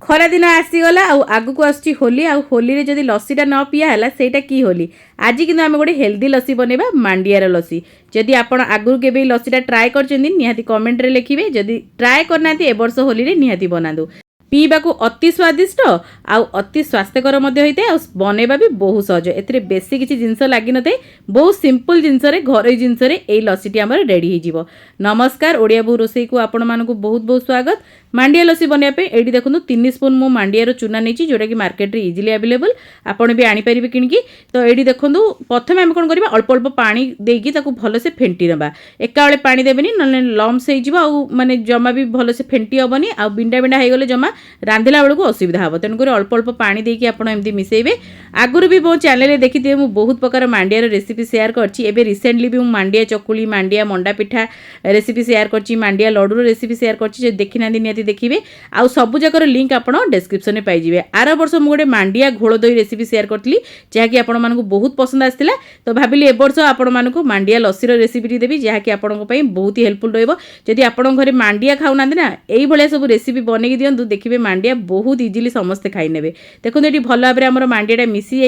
खरा दिन आसीगला आगु को आसुची होली होली रे जदि लस्सीटा न पिया है सेटा की होली। आज कि आम गोटे हेल्दी लस्सी बनैबा मांडियार लस्सी। जदि आपण आगु के लस्सीटा ट्राए कर निहाती कमेंट रे लिखिबे। जदि ट्राए करना ए वर्ष होली रे निहाती बनादु। पीवाकू अति स्वादिष्ट अति स्वास्थ्यकर बनैबा भी बहुत सहज। ए बेसी किसी जिनस लगी न बहुत सिंपल जिनस घर जिनस लस्सीटी आम रेडी हो। नमस्कार, ओडिया बहु रोसई को आपण मानकु बहुत बहुत स्वागत। मांडिया लस्सी बनाइए ये देखो 3 स्पून मु मांडियार चूना नहीं जोटा कि मार्केट रे इजिली अवेलेबल आपड़ भी आनीपर किणकी। तो ये देखो प्रथम आम कौन करवा अल्प अल्प पानी देकी भल से फेंटी नवा। एका बेले पानी देवेनि ना लम्स हो माने जमा भी भल से फेंटी हेनी आ बिंडा बिंडा हो गले जमा रांधिला बेलू असुविधा हे। तेणुक अल्प अल्प पानी देकी आपड़ी मिसेबे। आगुरी भी मो चैनल देखिए मुझे बहुत प्रकार मांडियार रेसिपी शेयर करछि। रिसेंटली भी मांडिया चकुली मांडिया मंडा पिठा रेसिपी शेयर करछि। मांडिया लड्डू रेसिपी शेयर करछि। देखि ना निहाती देखिए आउ सब जकर लिंक आप डिस्क्रिप्शन में पाइबे। आर वर्ष मुझे गोटे मांडिया घोल दही रेसिपी शेयर करी जहाँकि आपण मानक बहुत पसंद आसाला। तो भाविली ए वर्ष आपण मानक मांडिया लस्सीर रेसिपी देवी जहाँकि आपण बहुत ही हेल्पफुल रहिबो। जदि आपण घरे मांडिया खाऊना ना यही भाया सब रेसिपी बनई दिंतु देखिए मांडिया बहुत इजिली समस्ते खाई नेबे। देखो ये भल भाव में आम मांडियाटा मिसी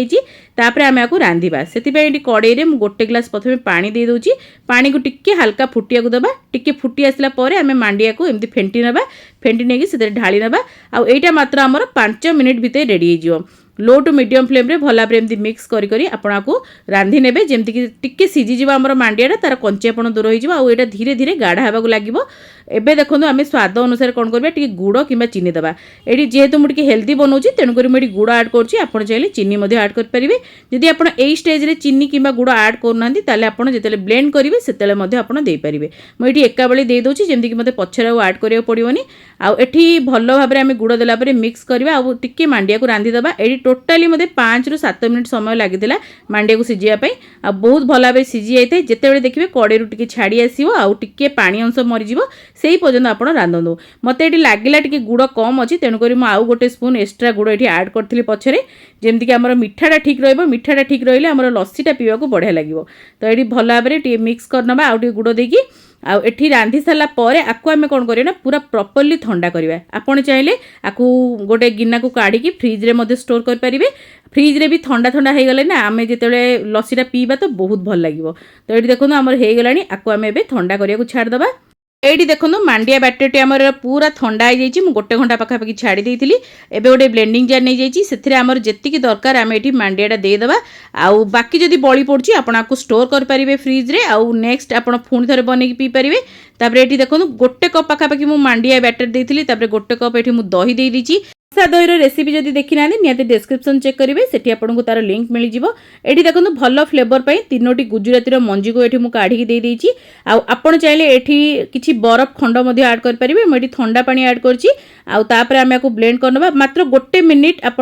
जापर आम आपको रांधिबा। से कड़े में गोटे ग्लास प्रथम पानी दे दूची। पानी को टिके हल्का फुटिया दबा। टिके फुटी आसला पर आम मांडिया को एमती फेंटी नबा। फेंटी नहीं से ढाली नबा। आईटा मात्र आमर 5 मिनिट भितर रेडी हो। लो टू मीडियम फ्लेम रे भल भाव एमती मिक्स करी आपण को रांधि नेबे जेमती कि टिके सीझी आमर मांडियाटा तार कंचापण दूर हो। एटा धीरे धीरे गाढ़ा होगा लगे। एबे देखो आम स्वाद अनुसार कौन करबा टिके गुड़ कि चीनी दबा। ये जेहेतु मुझे हेल्दी बनाऊँ तेणुक मुझे गुड़ आड करुँची। आपड़ चाहिए चीनी आड करेंगे। जदि आप स्टेज रे चीनी कि गुड़ आड करना जो ब्लेंड करेंगे से देपारे। मुझे एका बेले दे दूची जमी कि मतलब पचर आड करा पड़ोनी। आठी भल भाव में गुड़ देला मिक्स करवा टिके मांडिया को रांधिदबा। ये टोटाली मत 5 ରୁ 7 मिनिट समय लगी मांडिया को सीझापी। बहुत भल भाव सीझी जाए जिते देखिए कड़े टिके छाड़ी आसो टिके पानी अंश मरीज से पर्यटन आप रांधु। मत ये लगे टे गुड़ कम अच्छी तेणुक आउ गोटे स्पून एक्सट्रा गुड़ ये आड करी पछरे जमीक आम मिठाटा ठीक रहा। मिठाटा ठीक रही आम लस्सीटा पीवा बढ़िया लगे। तो ये भल भाव में मिक्स करनबा आउ गुड़ देकी आठी रांधि सारा पर आपको आम कौन करें पूरा प्रॉपर्ली ठंडा करवा। आपड़ चाहिए आपको गोटे गिना को काढ़ी फ्रिज रे स्टोर करेंगे। फ्रिज रे भी ठंडा ठंडा हो गले ना आम जो लस्सीटा पीवा तो बहुत भल लगे। तो ये देखो आम हो गला आपको आम ए ठंडा करने छाड़दबा। ये देखो मांडिया बैटरटी आमर पूरा ठंडा हो जाइए। मुझे गोटे घंटा पाखापाखि छाड़ी देती। एबे गोटे ब्लेंडिंग जार नहीं जाइए से आमर जी दरकार आम ये मांडियाटा देदेबा। आउ बाकी जदि बड़ी पड़ी आपको स्टोर करेंगे फ्रिज रे। आउ नेक्स्ट आप पुणी थे बनई पी पारे। तापर ये देखो गोटे कप पाखापाखि मुझे मांडिया बैटर देती। गोटे कप ये दही दे दीची। दही रेसिपी जदि देखी ना निहाती डिस्क्रिप्शन चेक करेंगे से आपको तार लिंक मिल जाव। ये देखो भल फ्लेवर पर 3टी गुजराती मंजी को ये काढ़ी दे देती। आपड़ चाहिए ये किसी बरफ खंड आड करेंगे। मुझे ठंडा पानी आड कर आम आपको ब्लेंड करना मात्र गोटे मिनिट आप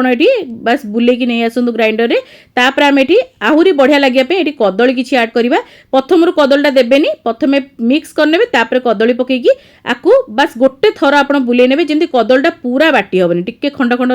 बस बुलेकी नहीं आसतु ग्राइंडर रे। तापर आम ये आहरी बढ़िया लगे ये कदली किसी आड करवा। प्रथम कदलीटा देवेनि प्रथम मिक्स करने तापर कदली पकईकी आपको बस गोटे थर आप बुले ने जमी कदलीटा पूरा बाटी हेनी टिके खंड खंड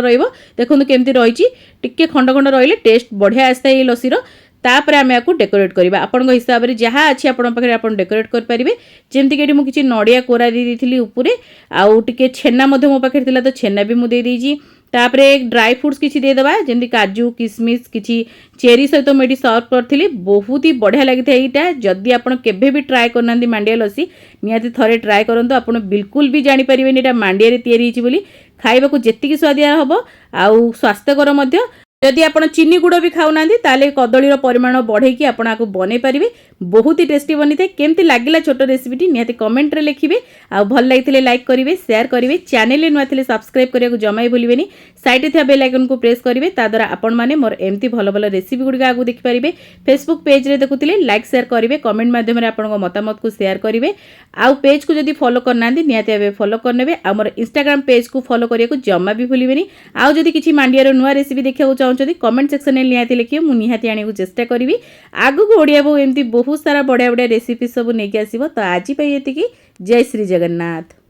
देखो केमती रही टिके खंड खंड रही टेस्ट बढ़िया आसता है लस्सीर। तापर आम आपको डेकोरेट करवा आपण हिसाब से जहाँ अच्छी आप डेकोरेट करेंगे। जमीक ये मुझे नड़िया कोरा दे दी उपरे आउ टे छेना मो पाखे तो छेना भी मुझे देदेजी। तापर ड्राई फ्रूट्स किसी देदेबा जमी काजू किसमिश किसी चेरी सहित मुझे सर्व करी। बहुत ही बढ़िया लगी था यहाँ। जदि आप भी ट्राए करना मांडिया लस्सी निहाती थे ट्राए करूँ। आप बिल्कुल भी जानीपर यहाँ मांडिया या खाइबा को जेतिकी स्वादिया हम आउ स्वास्थ्यकर। जदि आप चीनी गुड़ भी खाऊना ताले कदलीर परिमाण बढ़ेकी आपको बनई पारे। बहुत ही टेस्टी बनी था। केमती लगे छोट रेसिपी निहाती कमेंट रे लिखिए। आउ भल लगी लाइक करेंगे शेयर करेंगे। चैनल नुआ थे सब्सक्राइब करने को जमा भूलें। साइड थे बेल आइकन को प्रेस करेंगे ताद्वारा आपण मैंने मोर एमती भल भल रेसिपी गुड़िक आगे देखिपारे। फेसबुक पेज रे देखुले लाइक शेयर करेंगे कमेंट माध्यम मतामत को शेयर करेंगे। आउ पेज को जदि फॉलो करना निहाती फॉलो करने। आमर इंस्टाग्राम पेज को फॉलो करने को जमा भी भूलें। आउ जदि किसी मांडियार नुआ रेसिपी देखा चाहते कमेंट सेक्शन में निहाती लिखिए मुझे निहाती आने को चेष्टा करी। आगू को ओडिया बहु एमती बहुत सारा बढ़िया बढ़िया रेसिपी सब नहीं आसो। तो आज ये जय श्री जगन्नाथ।